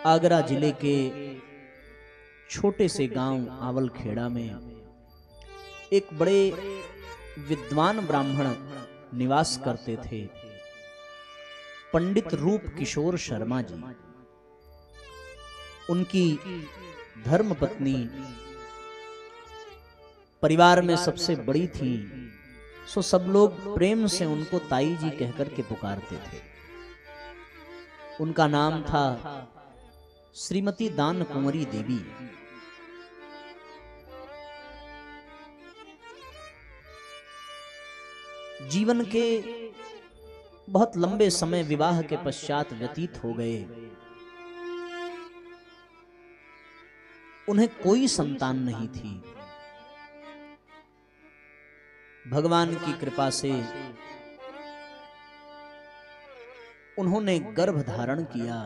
आगरा जिले के छोटे से गांव आवलखेड़ा में एक बड़े विद्वान ब्राह्मण निवास करते थे, पंडित रूप किशोर शर्मा जी। उनकी धर्मपत्नी परिवार में सबसे बड़ी थी, सो सब लोग प्रेम से उनको ताई जी कहकर के पुकारते थे। उनका नाम था श्रीमती दान कुंवरी देवी। जीवन के बहुत लंबे समय विवाह के पश्चात व्यतीत हो गए। उन्हें कोई संतान नहीं थी। भगवान की कृपा से उन्होंने गर्भ धारण किया।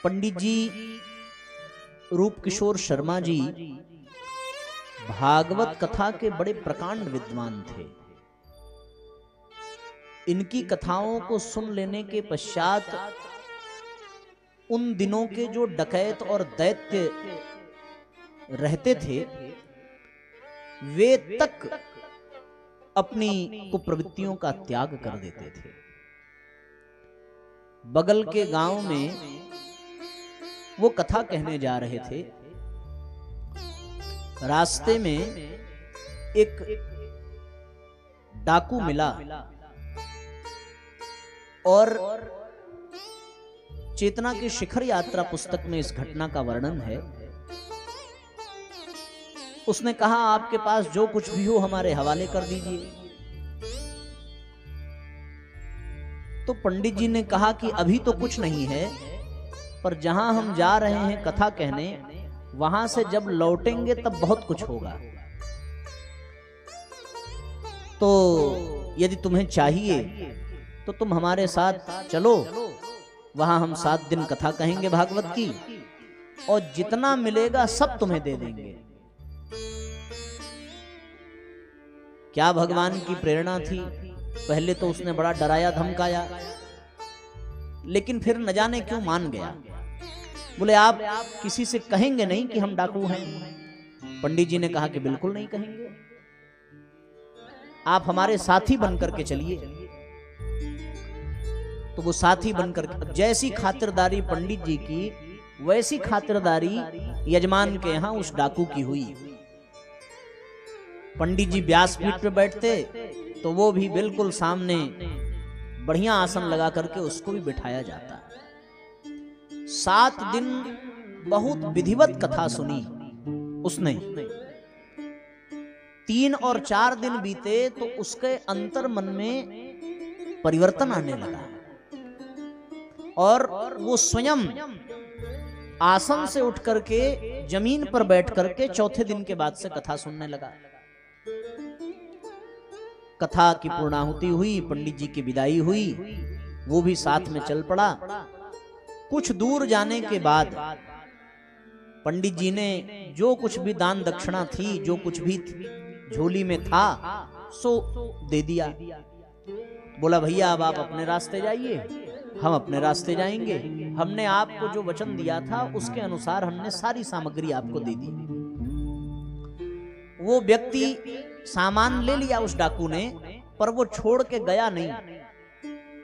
पंडित जी रूप किशोर शर्मा जी भागवत कथा के बड़े प्रकांड विद्वान थे। इनकी कथाओं को सुन लेने के पश्चात उन दिनों के जो डकैत और दैत्य रहते थे, वे तक अपनी कुप्रवृत्तियों का त्याग कर देते थे। बगल के गांव में वो कथा कहने जा रहे थे। रास्ते में एक डाकू मिला और चेतना की शिखर यात्रा पुस्तक में इस घटना का वर्णन है। उसने कहा, आपके पास जो कुछ भी हो हमारे हवाले कर दीजिए। तो पंडित जी ने कहा कि अभी तो कुछ नहीं है, पर जहां हम जा रहे हैं कथा कहने, वहां से जब लौटेंगे तब बहुत कुछ होगा। तो यदि तुम्हें चाहिए तो तुम हमारे साथ चलो, वहां हम 7 दिन कथा कहेंगे भागवत की, और जितना मिलेगा सब तुम्हें दे देंगे। क्या भगवान की प्रेरणा थी। पहले तो उसने बड़ा डराया धमकाया, लेकिन फिर न जाने क्यों मान गया। बोले, आप किसी से कहेंगे नहीं कि हम डाकू हैं? पंडित जी ने कहा कि बिल्कुल नहीं कहेंगे, आप हमारे साथी बनकर के चलिए। तो वो साथी बनकर के, जैसी खातिरदारी पंडित जी की, वैसी खातिरदारी यजमान के यहां उस डाकू की हुई। पंडित जी व्यासपीठ पे बैठते तो वो भी बिल्कुल सामने बढ़िया आसन लगा करके उसको भी बिठाया जाता। 7 दिन बहुत विधिवत कथा सुनी उसने। 3 और 4 दिन बीते तो उसके अंतर मन में परिवर्तन आने लगा और वो स्वयं आसन से उठ करके जमीन पर बैठ करके चौथे दिन के बाद से कथा सुनने लगा। कथा की पूर्णाहुति हुई, पंडित जी की विदाई हुई, वो भी साथ में चल पड़ा। कुछ दूर जाने के बाद पंडित जी ने जो कुछ भी दान दक्षिणा थी, जो कुछ भी झोली में था, सो दे दिया। बोला, भैया अब आप अपने रास्ते जाइए, हम अपने रास्ते जाएंगे। हमने आपको जो वचन दिया था उसके अनुसार हमने सारी सामग्री आपको दे दी। वो व्यक्ति सामान ले लिया उस डाकू ने, पर वो छोड़ के गया नहीं।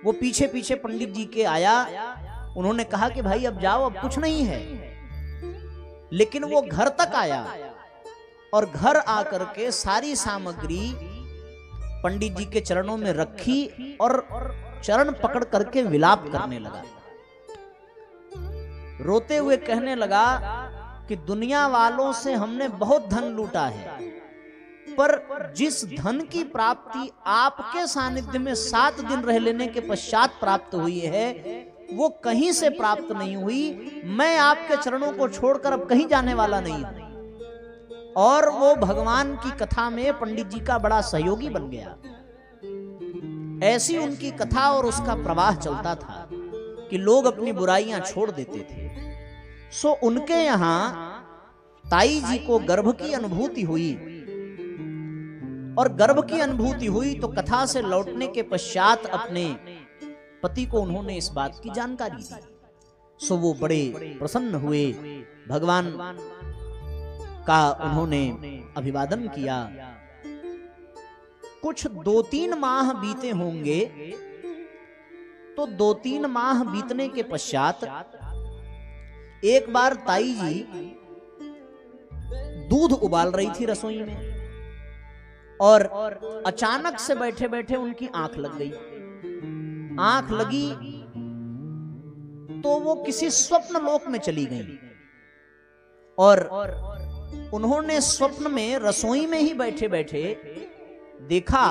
वो पीछे पीछे पंडित जी के आया। उन्होंने कहा कि भाई अब जाओ, अब कुछ नहीं है। लेकिन वो घर तक आया और घर आकर के सारी सामग्री पंडित जी के चरणों में रखी और चरण पकड़ करके विलाप करने लगा। रोते हुए कहने लगा कि दुनिया वालों से हमने बहुत धन लूटा है, पर जिस धन की प्राप्ति आपके सानिध्य में 7 दिन रह लेने के पश्चात प्राप्त हुई है, वो कहीं से प्राप्त नहीं हुई। मैं आपके चरणों को छोड़कर अब कहीं जाने वाला नहीं हूं। और वो भगवान की कथा में पंडित जी का बड़ा सहयोगी बन गया। ऐसी उनकी कथा और उसका प्रवाह चलता था कि लोग अपनी बुराइयां छोड़ देते थे। सो उनके यहां ताई जी को गर्भ की अनुभूति हुई, और गर्भ की अनुभूति हुई तो कथा से लौटने के पश्चात अपने पति को उन्होंने इस बात की जानकारी दी। सो वो बड़े प्रसन्न हुए, भगवान का उन्होंने अभिवादन किया। कुछ 2-3 माह बीते होंगे, तो 2-3 माह बीतने के पश्चात एक बार ताई जी दूध उबाल रही थी रसोई में, और अचानक से बैठे बैठे उनकी आंख लग गई। आंख लगी तो वो किसी स्वप्न लोक में चली गई, और उन्होंने स्वप्न में रसोई में ही बैठे बैठे देखा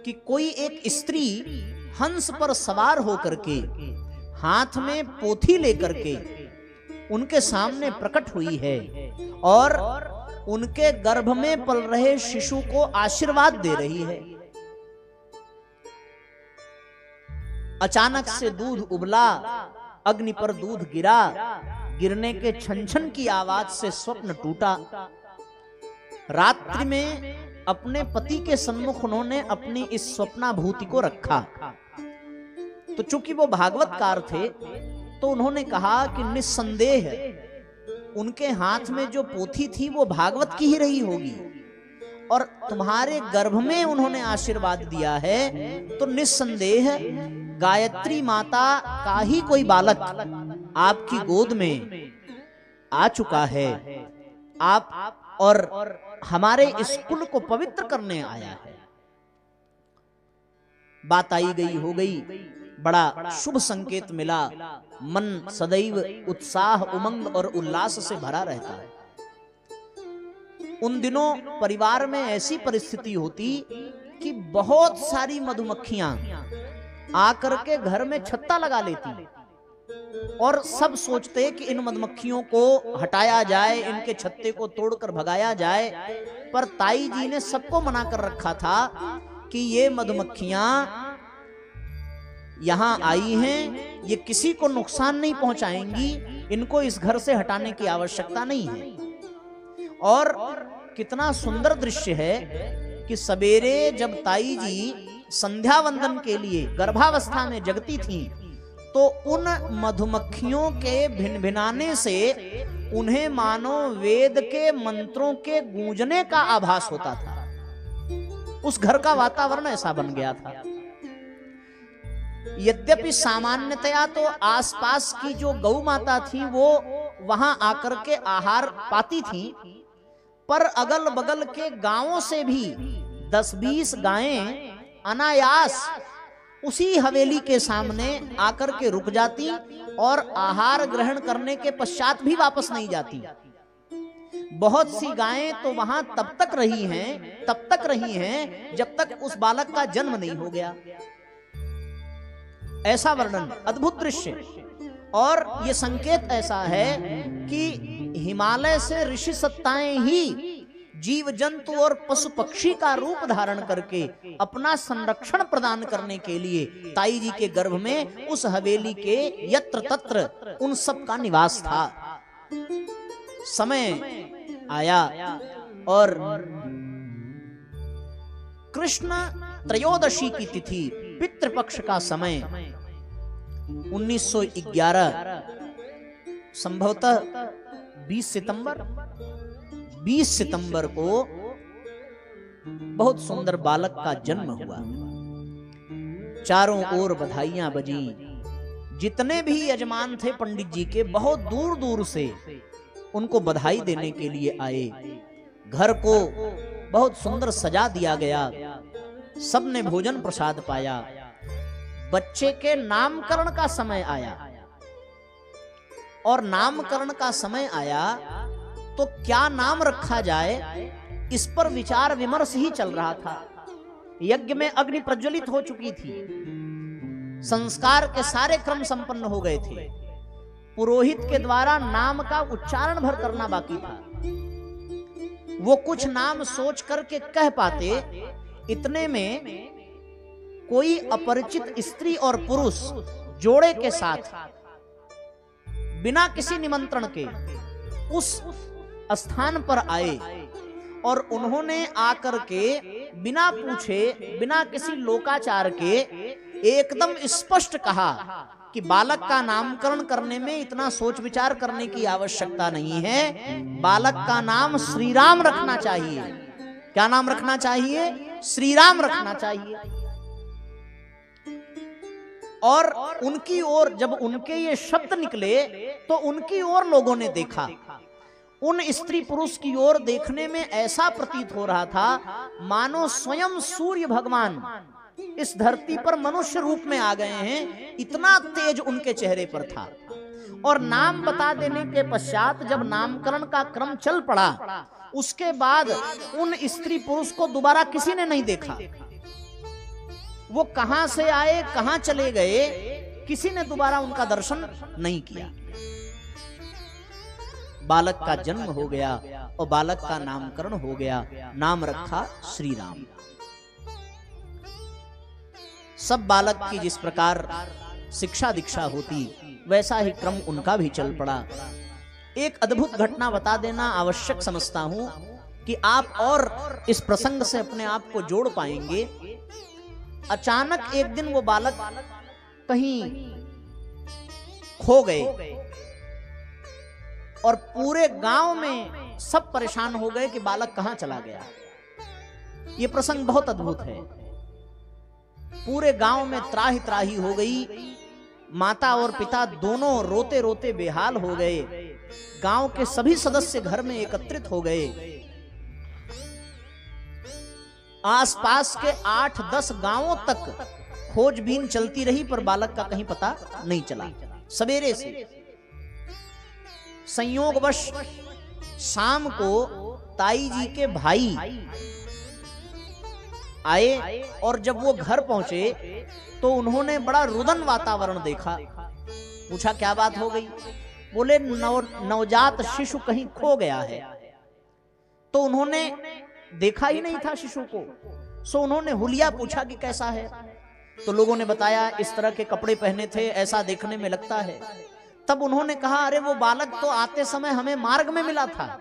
कि कोई एक स्त्री हंस पर सवार होकर के हाथ में पोथी लेकर के उनके सामने प्रकट हुई है, और उनके गर्भ में पल रहे शिशु को आशीर्वाद दे रही है। अचानक से दूध उबला, अग्नि पर दूध गिरा, गिरने के छन छन की आवाज से स्वप्न टूटा। रात्रि में अपने पति के सम्मुख उन्होंने अपनी इस स्वप्नाभूति को रखा। तो चूंकि वो भागवतकार थे, तो उन्होंने कहा कि निस्संदेह उनके हाथ में जो पोथी थी वो भागवत की ही रही होगी, और तुम्हारे गर्भ में उन्होंने आशीर्वाद दिया है, तो निस्संदेह गायत्री माता का ही कोई बालक आपकी गोद में आ चुका है, आप और हमारे इस कुल को पवित्र करने आया है। बात आई गई हो गई, बड़ा शुभ संकेत मिला। मन सदैव उत्साह, उमंग और उल्लास से भरा रहता है। उन दिनों परिवार में ऐसी परिस्थिति होती कि बहुत सारी मधुमक्खियां आकर के घर में छत्ता लगा लेती, और सब सोचते कि इन मधुमक्खियों को हटाया जाए, इनके छत्ते को तोड़कर भगाया जाए। पर ताई जी ने सबको मना कर रखा था कि ये मधुमक्खियां यहां आई हैं, ये किसी को नुकसान नहीं पहुंचाएंगी, इनको इस घर से हटाने की आवश्यकता नहीं है। और कितना सुंदर दृश्य है कि सवेरे जब ताई जी संध्या वंदन के लिए गर्भावस्था में जगती थीं, तो उन मधुमक्खियों के भिनभिनाने से उन्हें मानो वेद के मंत्रों के गूंजने का आभास होता था। उस घर का वातावरण ऐसा बन गया था। यद्यपि सामान्यतया तो आसपास की जो गौ माता थी वो वहां आकर के आहार पाती थी, पर अगल बगल के गांवों से भी 10-20 गायें अनायास उसी हवेली के सामने आकर के रुक जाती, और आहार ग्रहण करने के पश्चात भी वापस नहीं जाती। बहुत सी गायें तो वहां तब तक रही हैं जब तक उस बालक का जन्म नहीं हो गया। ऐसा वर्णन, अद्भुत दृश्य। और ये संकेत ऐसा है कि हिमालय से ऋषि सत्ताएं ही जीव जंतु और पशु पक्षी का रूप धारण करके अपना संरक्षण प्रदान करने के लिए ताई जी के गर्भ में उस हवेली के यत्र तत्र उन सब का निवास था। समय आया और कृष्ण त्रयोदशी की तिथि, पितृपक्ष का समय 1911 संभवतः 20 सितंबर को बहुत सुंदर बालक का जन्म हुआ। चारों ओर बधाइयां बजी। जितने भी यजमान थे पंडित जी के, बहुत दूर दूर से उनको बधाई देने के लिए आए। घर को बहुत सुंदर सजा दिया गया। सबने भोजन प्रसाद पाया। बच्चे के नामकरण का समय आया, और नामकरण का समय आया तो क्या नाम रखा जाए, इस पर विचार विमर्श ही चल रहा था। यज्ञ में अग्नि प्रज्वलित हो चुकी थी, संस्कार के सारे क्रम संपन्न हो गए थे, पुरोहित के द्वारा नाम का उच्चारण भर करना बाकी था। वो कुछ नाम सोच करके कह पाते, इतने में कोई अपरिचित स्त्री और पुरुष जोड़े के साथ बिना किसी निमंत्रण के उस स्थान पर आए, और उन्होंने आकर के बिना पूछे, बिना किसी लोकाचार के एकदम स्पष्ट कहा कि बालक का नामकरण करने में इतना सोच विचार करने की आवश्यकता नहीं है। बालक का नाम श्री राम रखना चाहिए। क्या नाम रखना चाहिए? श्री राम रखना चाहिए। और उनकी ओर जब उनके ये शब्द निकले तो उनकी ओर लोगों ने देखा। उन स्त्री पुरुष की ओर देखने में ऐसा प्रतीत हो रहा था मानो स्वयं सूर्य भगवान इस धरती पर मनुष्य रूप में आ गए हैं, इतना तेज उनके चेहरे पर था। और नाम बता देने के पश्चात जब नामकरण का क्रम चल पड़ा, उसके बाद उन स्त्री पुरुष को दोबारा किसी ने नहीं देखा। वो कहां से आए, कहां चले गए, किसी ने दोबारा उनका दर्शन नहीं किया। बालक का जन्म हो गया और बालक का नामकरण हो गया, नाम रखा श्री राम। सब बालक की जिस प्रकार शिक्षा दीक्षा होती वैसा ही क्रम उनका भी चल पड़ा। एक अद्भुत घटना बता देना आवश्यक समझता हूं कि आप और इस प्रसंग से अपने आप को जोड़ पाएंगे। अचानक एक दिन वो बालक कहीं खो गए और पूरे गांव में सब परेशान हो गए कि बालक कहां चला गया। ये प्रसंग बहुत अद्भुत है। पूरे गांव में त्राही त्राही हो गई। माता और पिता दोनों रोते रोते बेहाल हो गए। गांव के सभी सदस्य घर में एकत्रित हो गए। आसपास के 8-10 गांवों तक खोजबीन चलती रही पर बालक का कहीं पता नहीं चला। सवेरे से संयोगवश शाम को ताई जी के भाई आए और जब वो घर पहुंचे तो उन्होंने बड़ा रुदन वातावरण देखा। पूछा क्या बात हो गई? बोले नवजात शिशु कहीं खो गया है। तो उन्होंने देखा ही नहीं था शिशु को। सो उन्होंने हुलिया पूछा कि कैसा है। तो लोगों ने बताया इस तरह के कपड़े पहने थे, ऐसा देखने में लगता है। तब उन्होंने कहा अरे वो बालक तो आते समय हमें मार्ग में मिला था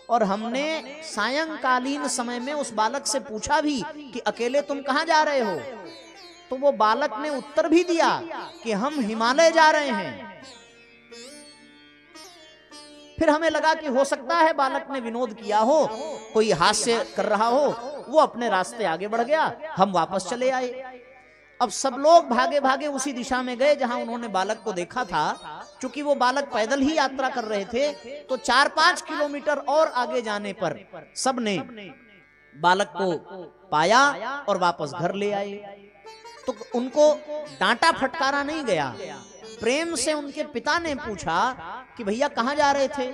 और हमने सायंकालीन समय में उस बालक से पूछा भी कि अकेले तुम कहां जा रहे हो। तो वो बालक ने उत्तर भी दिया कि हम हिमालय जा रहे हैं। फिर हमें लगा कि हो सकता है बालक ने विनोद किया हो, कोई हास्य कर रहा हो, वो अपने रास्ते आगे बढ़ गया, हम वापस चले आए। अब सब लोग भागे भागे उसी दिशा में गए जहां उन्होंने बालक को देखा था। चूंकि वो बालक पैदल ही यात्रा कर रहे थे तो 4-5 किलोमीटर और आगे जाने पर सबने बालक को पाया और वापस घर ले आए। तो उनको डांटा फटकारा नहीं गया। प्रेम से उनके पिता ने पूछा कि भैया कहां जा रहे थे?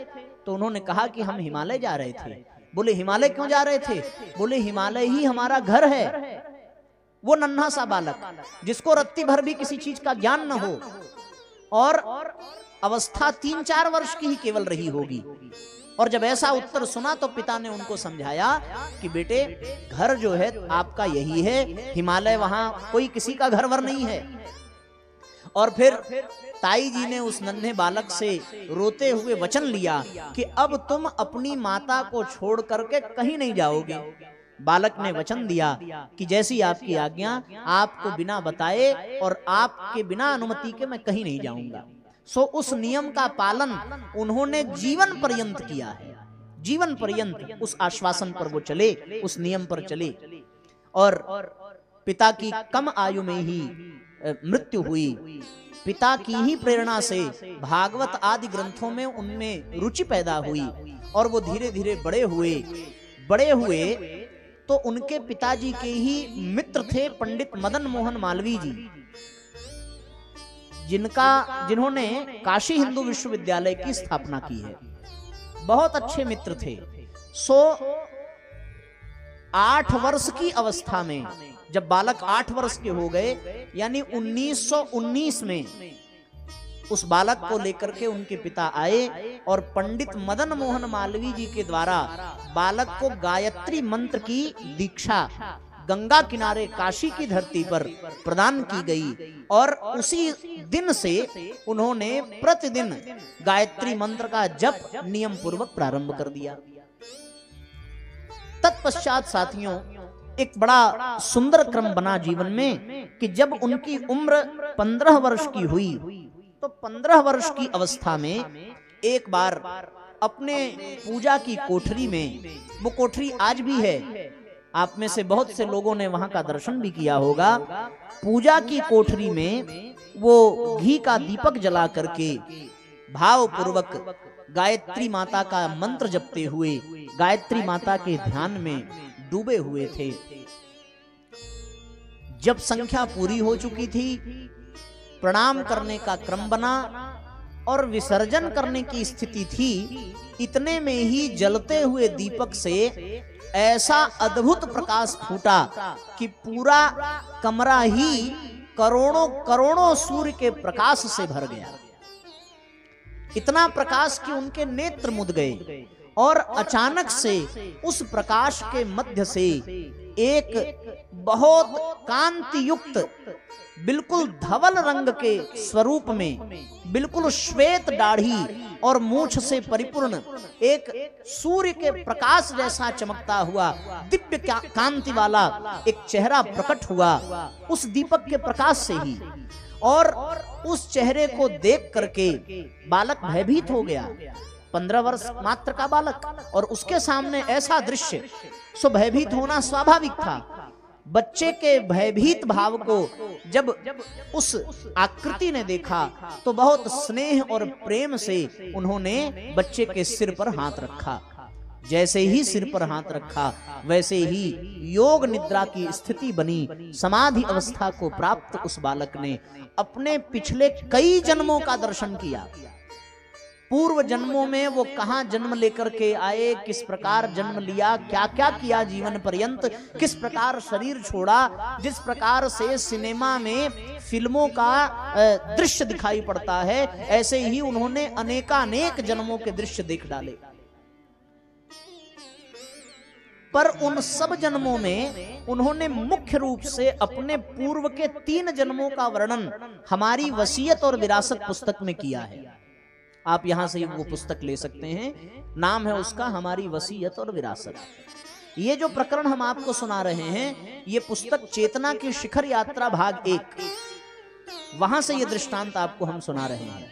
तो उन्होंने कहा कि हम हिमालय जा रहे थे। बोले हिमालय क्यों जा रहे थे? बोले हिमालय ही हमारा घर है। वो नन्हा सा बालक जिसको रत्ती भर भी किसी चीज का ज्ञान न हो और अवस्था 3-4 वर्ष की ही केवल रही होगी। और जब ऐसा उत्तर सुना तो पिता ने उनको समझाया कि बेटे घर जो है आपका यही है, हिमालय वहां कोई किसी का घर वर नहीं है। और फिर ताई जी ने उस नन्हे बालक से रोते हुए वचन लिया कि अब तुम अपनी माता को छोड़ करके कहीं नहीं जाओगे। बालक ने वचन दिया कि जैसी आपकी आज्ञा, आपको बिना बताए और आपके बिना अनुमति के मैं कहीं नहीं जाऊंगा। सो उस नियम का पालन उन्होंने जीवन पर्यंत किया है। जीवन पर्यंत उस आश्वासन पर वो चले, उस नियम पर चले। और पिता की कम आयु में ही मृत्यु हुई। पिता की ही प्रेरणा से भागवत आदि ग्रंथों में उनमें रुचि पैदा हुई और वो धीरे धीरे बड़े हुए तो उनके पिताजी के ही मित्र थे पंडित मदन मोहन मालवीय जी, जिन्होंने काशी हिंदू विश्वविद्यालय की स्थापना की है। बहुत अच्छे मित्र थे। सो 8 वर्ष की अवस्था में जब बालक 8 वर्ष के हो गए, यानी 1919 में उस बालक को लेकर के उनके पिता आए और पंडित मदन मोहन मालवीय जी के द्वारा बालक को गायत्री मंत्र की दीक्षा गंगा किनारे काशी की धरती पर प्रदान की गई। और उसी दिन से उन्होंने प्रतिदिन गायत्री मंत्र का जप नियम पूर्वक प्रारंभ कर दिया। तत्पश्चात साथियों एक बड़ा सुंदर क्रम बना जीवन में कि जब उनकी उम्र 15 वर्ष की हुई तो 15 वर्ष की अवस्था में एक बार अपने पूजा की कोठरी में, वो कोठरी आज भी है, आप में से बहुत से लोगों ने वहां का दर्शन भी किया होगा, पूजा की कोठरी में वो घी का दीपक जला करके भावपूर्वक गायत्री माता का मंत्र जपते हुए गायत्री माता के ध्यान में डूबे हुए थे। जब संख्या पूरी हो चुकी थी, प्रणाम करने का क्रम बना और विसर्जन करने की स्थिति थी, इतने में ही जलते हुए दीपक से ऐसा अद्भुत प्रकाश फूटा कि पूरा कमरा ही करोड़ों करोड़ों सूर्य के प्रकाश से भर गया। इतना प्रकाश कि उनके नेत्र मुद गए और अचानक से उस प्रकाश के मध्य से एक बहुत कांति युक्त, बिल्कुल धवल रंग के स्वरूप में, बिल्कुल श्वेत दाढ़ी और मूंछ से परिपूर्ण एक सूर्य के प्रकाश जैसा चमकता हुआ दिव्य कांति वाला एक चेहरा प्रकट हुआ उस दीपक के प्रकाश से ही। और उस चेहरे को देख करके बालक भयभीत हो गया, 15 वर्ष मात्र का बालक, और उसके सामने ऐसा दृश्य, सो भयभीत होना स्वाभाविक था। बच्चे के भयभीत भाव को जब उस आकृति ने देखा तो बहुत स्नेह और प्रेम से उन्होंने बच्चे के सिर पर हाथ रखा। जैसे ही सिर पर हाथ रखा वैसे ही योग निद्रा की स्थिति बनी। समाधि अवस्था को प्राप्त उस बालक ने अपने पिछले कई जन्मों का दर्शन किया। पूर्व जन्मों में वो कहां जन्म लेकर के आए, किस प्रकार जन्म लिया, क्या क्या किया जीवन पर्यंत, किस प्रकार शरीर छोड़ा, जिस प्रकार से सिनेमा में फिल्मों का दृश्य दिखाई पड़ता है, ऐसे ही उन्होंने अनेकानेक जन्मों के दृश्य देख डाले। पर उन सब जन्मों में उन्होंने मुख्य रूप से अपने पूर्व के 3 जन्मों का वर्णन हमारी वसीयत और विरासत पुस्तक में किया है। आप यहां से वो पुस्तक ले सकते हैं, नाम है उसका हमारी वसीयत और विरासत। ये जो प्रकरण हम आपको सुना रहे हैं, ये पुस्तक चेतना की शिखर यात्रा भाग 1, वहां से ये दृष्टांत आपको हम सुना रहे हैं।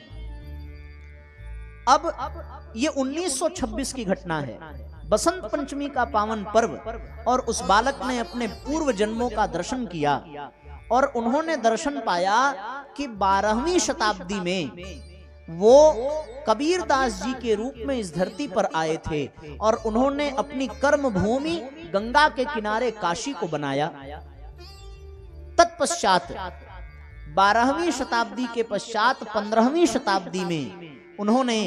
अब ये 1926 की घटना है, बसंत पंचमी का पावन पर्व, और उस बालक ने अपने पूर्व जन्मों का दर्शन किया और उन्होंने दर्शन पाया कि 12वीं शताब्दी में वो कबीरदास जी के रूप में इस धरती पर आए थे और उन्होंने अपनी कर्म भूमि गंगा के किनारे काशी को बनाया। तत्पश्चात 12वीं शताब्दी के पश्चात 15वीं शताब्दी में उन्होंने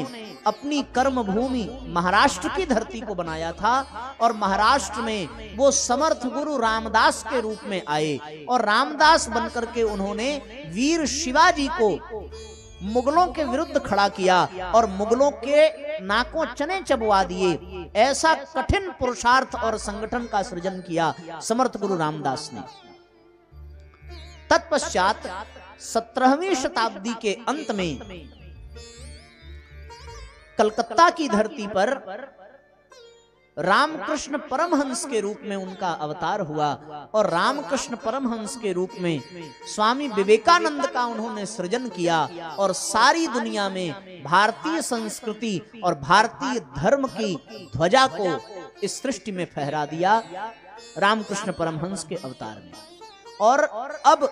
अपनी कर्म भूमि महाराष्ट्र की धरती को बनाया था और महाराष्ट्र में वो समर्थ गुरु रामदास के रूप में आए और रामदास बनकर के उन्होंने वीर शिवाजी को मुगलों के विरुद्ध खड़ा किया और मुगलों के नाकों चने चबवा दिए। ऐसा कठिन पुरुषार्थ और संगठन का सृजन किया समर्थ गुरु रामदास ने। तत्पश्चात 17वीं शताब्दी के अंत में कलकत्ता की धरती पर रामकृष्ण परमहंस के रूप में उनका अवतार हुआ और रामकृष्ण परमहंस के रूप में स्वामी विवेकानंद का उन्होंने सृजन किया और सारी दुनिया में भारतीय संस्कृति और भारतीय धर्म की ध्वजा को इस सृष्टि में फहरा दिया रामकृष्ण परमहंस के अवतार में। और अब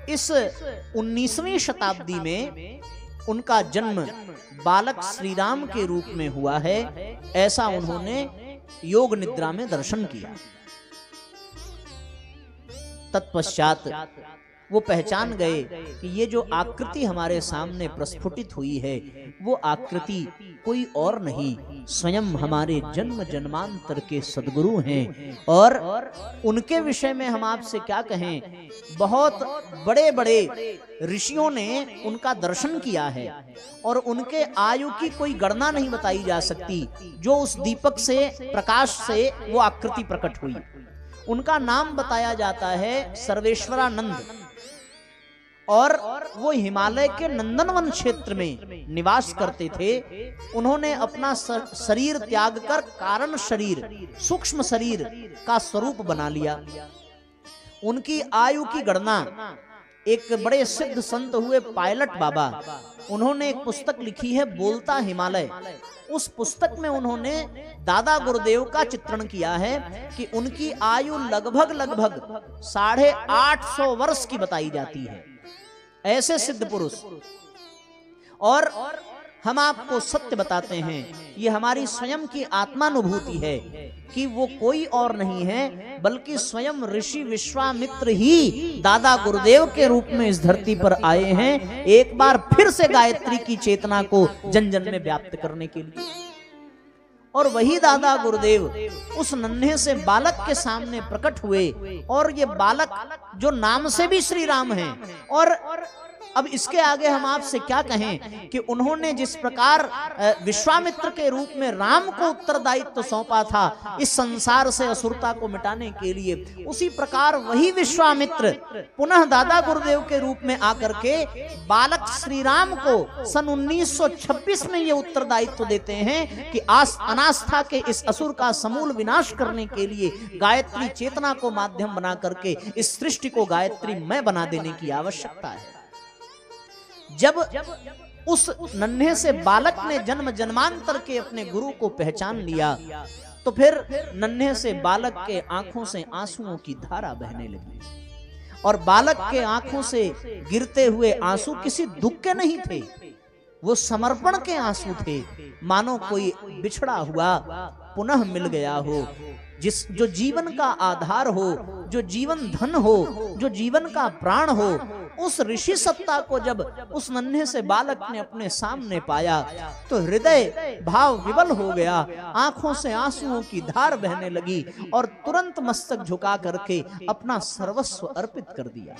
इस 19वीं शताब्दी में उनका जन्म बालक श्री राम के रूप में हुआ है, ऐसा उन्होंने योग निद्रा में दर्शन किया। तत्पश्चात वो पहचान गए कि ये जो आकृति हमारे सामने प्रस्फुटित हुई है वो आकृति कोई और नहीं, स्वयं हमारे जन्म जन्मांतर के सद्गुरु हैं। और उनके विषय में हम आपसे क्या कहें, बहुत बड़े बड़े ऋषियों ने उनका दर्शन किया है और उनके आयु की कोई गणना नहीं बताई जा सकती। जो उस दीपक से प्रकाश से वो आकृति प्रकट हुई, उनका नाम बताया जाता है सर्वेश्वरानंद। और वो हिमालय के नंदनवन क्षेत्र में निवास करते थे। उन्होंने अपना शरीर त्याग कर कारण शरीर, सूक्ष्म शरीर का स्वरूप बना लिया। उनकी आयु की गणना एक बड़े सिद्ध संत हुए पायलट बाबा, उन्होंने एक पुस्तक लिखी है बोलता हिमालय। उस पुस्तक में उन्होंने दादा गुरुदेव का चित्रण किया है कि उनकी आयु लगभग 850 वर्ष की बताई जाती है। ऐसे सिद्ध पुरुष। और हम आपको सत्य बताते हैं, ये हमारी स्वयं की आत्मानुभूति है कि वो कोई और नहीं है बल्कि स्वयं ऋषि विश्वामित्र ही दादा गुरुदेव के रूप में इस धरती पर आए हैं, एक बार फिर से गायत्री की चेतना को जन जन में व्याप्त करने के लिए। और वही दादा गुरुदेव उस नन्हे से बालक के सामने प्रकट हुए, और ये बालक जो नाम से भी श्री राम है। और अब इसके आगे हम आपसे क्या कहें कि उन्होंने जिस प्रकार विश्वामित्र के रूप में राम को उत्तरदायित्व सौंपा था इस संसार से असुरता को मिटाने के लिए, उसी प्रकार वही विश्वामित्र पुनः दादा गुरुदेव के रूप में आकर के बालक श्री राम को सन 1926 में ये उत्तरदायित्व देते हैं कि अनास्था के इस असुर का समूल विनाश करने के लिए गायत्री चेतना को माध्यम बना करके इस सृष्टि को गायत्रीमय बना देने की आवश्यकता है। जब उस नन्हे से बालक ने जन्म जन्मांतर के अपने गुरु को पहचान लिया, तो फिर नन्हे से बालक के आंखों से आंसुओं की धारा बहने लगी। और बालक के आंखों से गिरते हुए आंसू किसी दुख के नहीं थे, वो समर्पण के आंसू थे, मानो कोई बिछड़ा हुआ पुनः मिल गया हो, जो जीवन का आधार हो, जो जीवन धन हो, जो जीवन का प्राण हो। उस ऋषि सत्ता को जब उस नन्हे से बालक ने अपने सामने पाया तो हृदय भाव विवल हो गया, आंखों से आंसुओं की धार बहने लगी और तुरंत मस्तक झुका करके अपना सर्वस्व अर्पित कर दिया।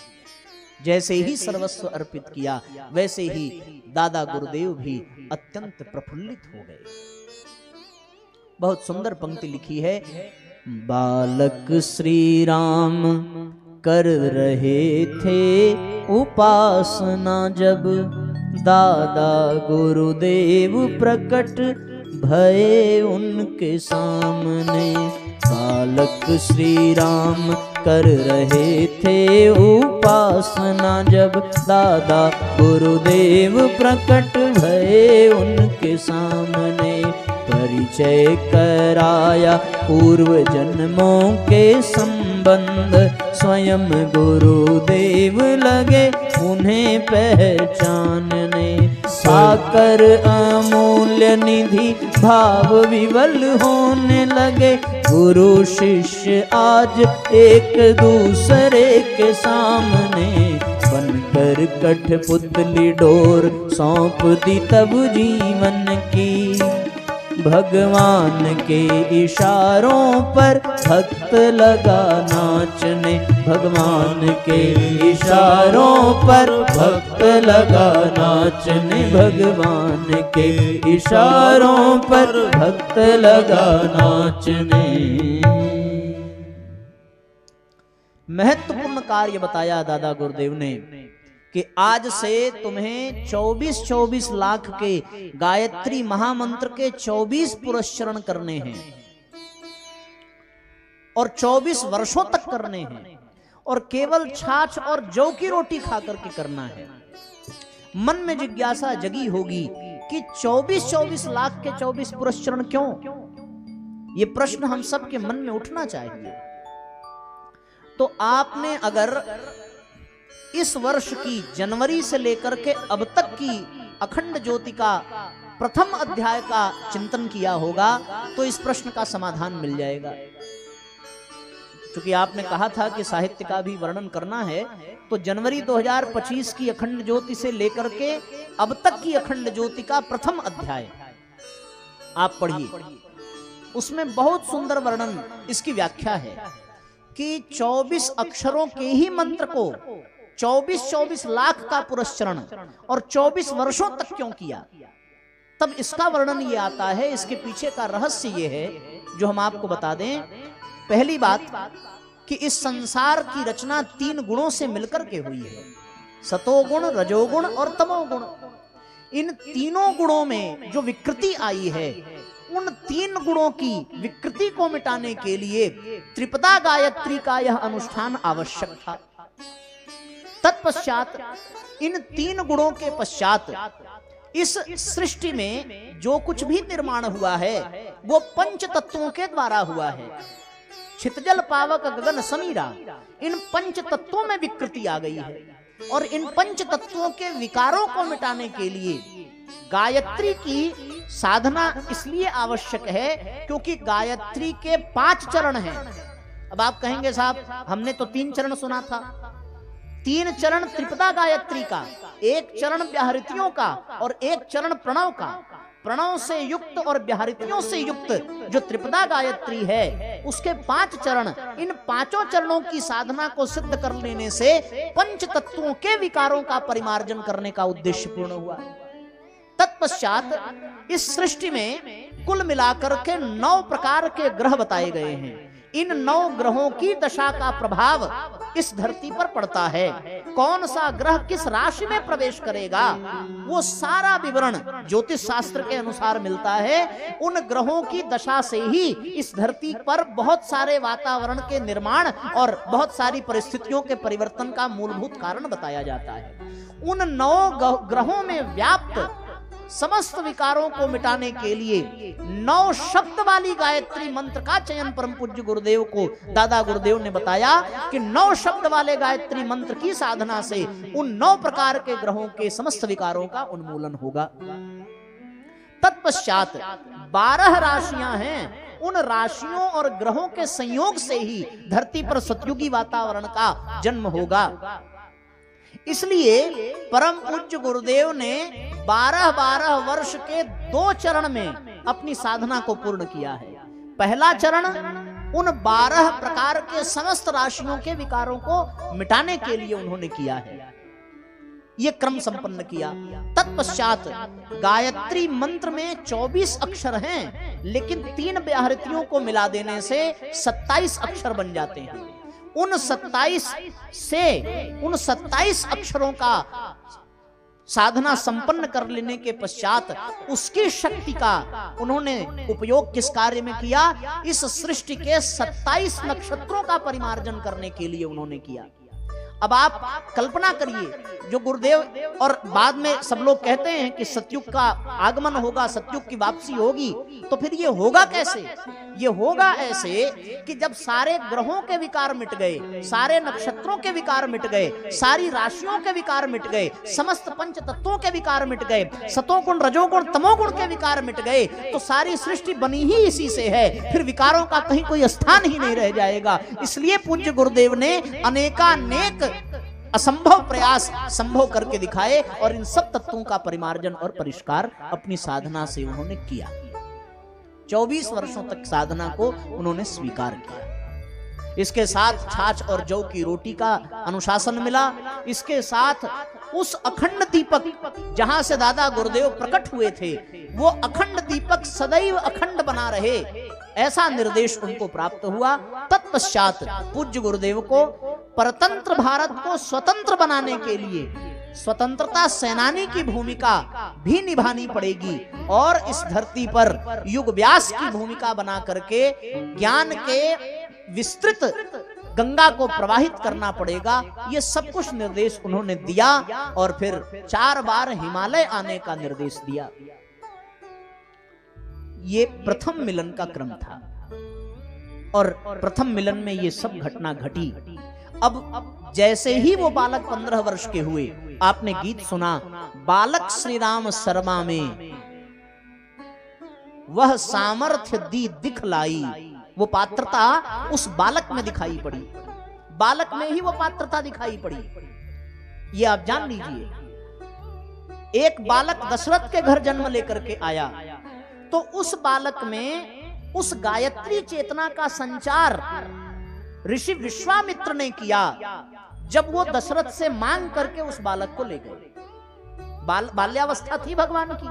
जैसे ही सर्वस्व अर्पित किया वैसे ही दादा गुरुदेव भी अत्यंत प्रफुल्लित हो गए। बहुत सुंदर पंक्ति लिखी है, बालक श्री राम कर रहे थे उपासना जब, दादा गुरुदेव प्रकट भये उनके सामने। बालक श्री राम कर रहे थे उपासना जब, दादा गुरुदेव प्रकट भये उनके सामने। परिचय कराया पूर्व जन्मों के संबंध, स्वयं गुरुदेव लगे उन्हें पहचानने। पाकर अमूल्य निधि भाव विवल होने लगे, गुरु शिष्य आज एक दूसरे के सामने। बनकर कठपुतली डोर सौंप दी तब जीवन की, भगवान के इशारों पर भक्त लगा नाचने। भगवान के इशारों पर भक्त लगा नाचने, भगवान के इशारों पर भक्त लगा नाचने। महत्वपूर्ण कार्य बताया दादा गुरुदेव ने कि आज से तुम्हें 24-24 लाख के गायत्री महामंत्र के 24 पुरस्चरण करने हैं और 24 वर्षों तक करने हैं, और केवल छाछ और जौ की रोटी खा करके करना है। मन में जिज्ञासा जगी होगी कि 24-24 लाख के 24 पुरस्चरण क्यों? ये प्रश्न हम सबके मन में उठना चाहिए। तो आपने अगर इस वर्ष की जनवरी से लेकर के अब तक की अखंड ज्योति का प्रथम अध्याय का चिंतन किया होगा तो इस प्रश्न का समाधान मिल जाएगा। क्योंकि आपने कहा था कि साहित्य का भी वर्णन करना है, तो जनवरी 2025 की अखंड ज्योति से लेकर के अब तक की अखंड ज्योति का प्रथम अध्याय आप पढ़िए। उसमें बहुत सुंदर वर्णन, इसकी व्याख्या है कि 24 अक्षरों के ही मंत्र को 24-24 लाख का पुरस्चरण और 24 वर्षों तक क्यों किया। तब इसका वर्णन ये आता है, इसके पीछे का रहस्य ये है जो हम आपको बता दें। पहली बात कि इस संसार की रचना 3 गुणों से मिलकर के हुई है। सतोगुण, रजोगुण और तमोगुण। इन तीनों गुणों में जो विकृति आई है, उन तीन गुणों की विकृति को मिटाने के लिए त्रिपदा गायत्री का यह अनुष्ठान आवश्यक था। तत्पश्चात इन तीन गुणों के पश्चात इस सृष्टि में जो कुछ भी निर्माण हुआ है वो पंच तत्वों के द्वारा हुआ है। छितजल पावक गगन समीरा, इन पंच तत्वों में विकृति आ गई है और इन पंच तत्वों के विकारों को मिटाने के लिए गायत्री की साधना इसलिए आवश्यक है क्योंकि गायत्री के 5 चरण हैं। अब आप कहेंगे साहब हमने तो 3 चरण सुना था। 3 चरण त्रिपदा गायत्री का, 1 चरण व्याहृतियों का और 1 चरण प्रणव का। प्रणव से युक्त और व्याहृतियों से युक्त जो त्रिपदा गायत्री है उसके 5 चरण, इन 5 चरणों की साधना को सिद्ध कर लेने से पंच तत्वों के विकारों का परिमार्जन करने का उद्देश्य पूर्ण हुआ। तत्पश्चात इस सृष्टि में कुल मिलाकर के 9 प्रकार के ग्रह बताए गए हैं। इन 9 ग्रहों की दशा का प्रभाव इस धरती पर पड़ता है। कौन सा ग्रह किस राशि में प्रवेश करेगा वो सारा विवरण ज्योतिष शास्त्र के अनुसार मिलता है। उन ग्रहों की दशा से ही इस धरती पर बहुत सारे वातावरण के निर्माण और बहुत सारी परिस्थितियों के परिवर्तन का मूलभूत कारण बताया जाता है। उन 9 ग्रहों में व्याप्त समस्त विकारों को मिटाने के लिए 9 शब्द वाली गायत्री मंत्र का चयन परम पूज्य गुरुदेव को दादा गुरुदेव ने बताया कि 9 शब्द वाले गायत्री मंत्र की साधना से उन 9 प्रकार के ग्रहों के समस्त विकारों का उन्मूलन होगा। तत्पश्चात 12 राशियां हैं। उन राशियों और ग्रहों के संयोग से ही धरती पर सतयुगी वातावरण का जन्म होगा। इसलिए परम पूज्य गुरुदेव ने 12-12 वर्ष के 2 चरण में अपनी साधना को पूर्ण किया है। पहला चरण उन 12 प्रकार के समस्त राशियों के विकारों को मिटाने के लिए उन्होंने किया है, ये क्रम संपन्न किया। तत्पश्चात गायत्री मंत्र में 24 अक्षर हैं, लेकिन 3 व्याहृतियों को मिला देने से 27 अक्षर बन जाते हैं। उन 27 अक्षरों का साधना संपन्न कर लेने के पश्चात उसकी शक्ति का उन्होंने उपयोग किस कार्य में किया? इस सृष्टि के 27 नक्षत्रों का परिमार्जन करने के लिए उन्होंने किया। अब आप कल्पना करिए, जो गुरुदेव और बाद में सब लोग कहते हैं कि सतयुग का आगमन होगा, सतयुग की वापसी होगी, तो फिर ये होगा कैसे? ये होगा ऐसे कि जब सारे ग्रहों के विकार मिट गए, सारे नक्षत्रों के विकार मिट गए, सारी राशियों के विकार मिट गए, समस्त पंच तत्वों के विकार मिट गए, सतोगुण, रजोगुण, तमोगुण के विकार मिट गए, तो सारी सृष्टि बनी ही इसी से है। फिर विकारों का कहीं कोई स्थान ही नहीं रह जाएगा। इसलिए पूज्य गुरुदेव ने अनेकानेक असंभव प्रयास संभव करके दिखाए और इन सब तत्वों का परिमार्जन और परिष्कार अपनी साधना से उन्होंने किया। 24 वर्षों तक साधना को उन्होंने स्वीकार किया। इसके साथ छाछ और जौ की रोटी का अनुशासन मिला। इसके साथ उस अखंड दीपक जहां से दादा गुरुदेव प्रकट हुए थे, वो अखंड दीपक सदैव अखंड बना रहे, ऐसा निर्देश उनको प्राप्त हुआ। तत्पश्चात पूज्य गुरुदेव को परतंत्र भारत को स्वतंत्र बनाने के लिए स्वतंत्रता सेनानी की भूमिका भी निभानी पड़ेगी और इस धरती पर युग व्यास की भूमिका बना करके ज्ञान के विस्तृत गंगा को प्रवाहित करना पड़ेगा। ये सब कुछ निर्देश उन्होंने दिया और फिर 4 बार हिमालय आने का निर्देश दिया। ये प्रथम मिलन का क्रम था और प्रथम मिलन में ये सब घटना घटी। अब जैसे ही वो बालक 15 वर्ष के हुए, आपने गीत सुना, बालक श्री राम शर्मा में वह सामर्थ्य दी दिखलाई। वो पात्रता उस बालक में दिखाई पड़ी, बालक में ही वो पात्रता दिखाई पड़ी। ये आप जान लीजिए। एक बालक दशरथ के घर जन्म लेकर के आया, तो उस बालक में उस गायत्री चेतना का संचार ऋषि विश्वामित्र ने किया जब वो दशरथ से मांग करके उस बालक को ले गए। बाल्यावस्था थी भगवान की,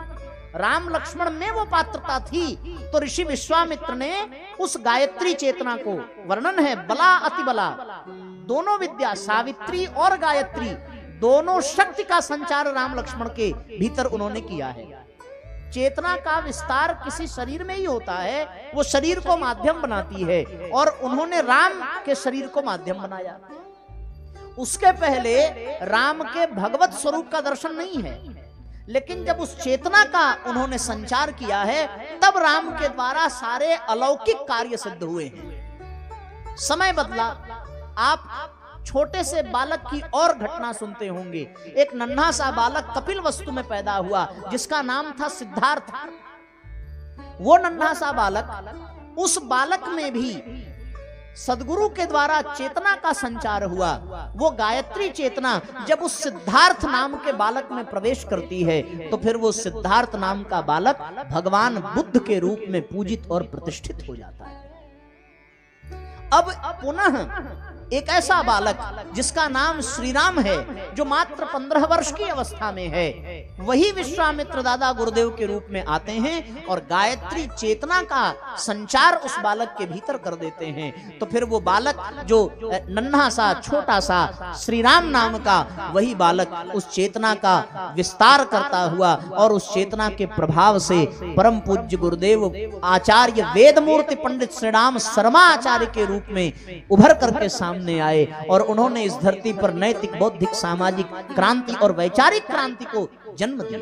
राम लक्ष्मण में वो पात्रता थी, तो ऋषि विश्वामित्र ने उस गायत्री चेतना को, वर्णन है बला अति बला, दोनों विद्या सावित्री और गायत्री दोनों शक्ति का संचार राम लक्ष्मण के भीतर उन्होंने किया है। चेतना का विस्तार किसी शरीर में ही होता है, वो शरीर को माध्यम बनाती है, और उन्होंने राम के शरीर को माध्यम बनाया। उसके पहले राम के भगवत स्वरूप का दर्शन नहीं है, लेकिन जब उस चेतना का उन्होंने संचार किया है, तब राम के द्वारा सारे अलौकिक कार्य सिद्ध हुए हैं। समय बदला। आप छोटे से बालक की और घटना सुनते होंगे। एक नन्हा सा बालक कपिल वस्तु में पैदा हुआ, जिसका नाम था सिद्धार्थ। वो नन्हा सा बालक, उस बालक में भी सदगुरु के द्वारा चेतना का संचार हुआ। वो गायत्री चेतना जब उस सिद्धार्थ नाम के बालक में प्रवेश करती है, तो फिर वो सिद्धार्थ नाम का बालक भगवान बुद्ध के रूप में पूजित और प्रतिष्ठित हो जाता है। अब पुनः एक ऐसा बालक जिसका नाम श्री राम है, जो मात्र 15 वर्ष की अवस्था में है, वही विश्वामित्र दादा गुरुदेव के रूप में आते हैं और गायत्री चेतना का संचार उस बालक के भीतर कर देते हैं। तो फिर वो बालक जो नन्हा सा छोटा सा श्री राम नाम का, वही बालक उस चेतना का विस्तार करता हुआ और उस चेतना के प्रभाव से परम पूज्य गुरुदेव आचार्य वेदमूर्ति पंडित श्री राम शर्मा आचार्य के रूप में उभर करके सामने आए, और उन्होंने इस धरती पर नैतिक, बौद्धिक, सामाजिक क्रांति और वैचारिक क्रांति को जन्म दिया।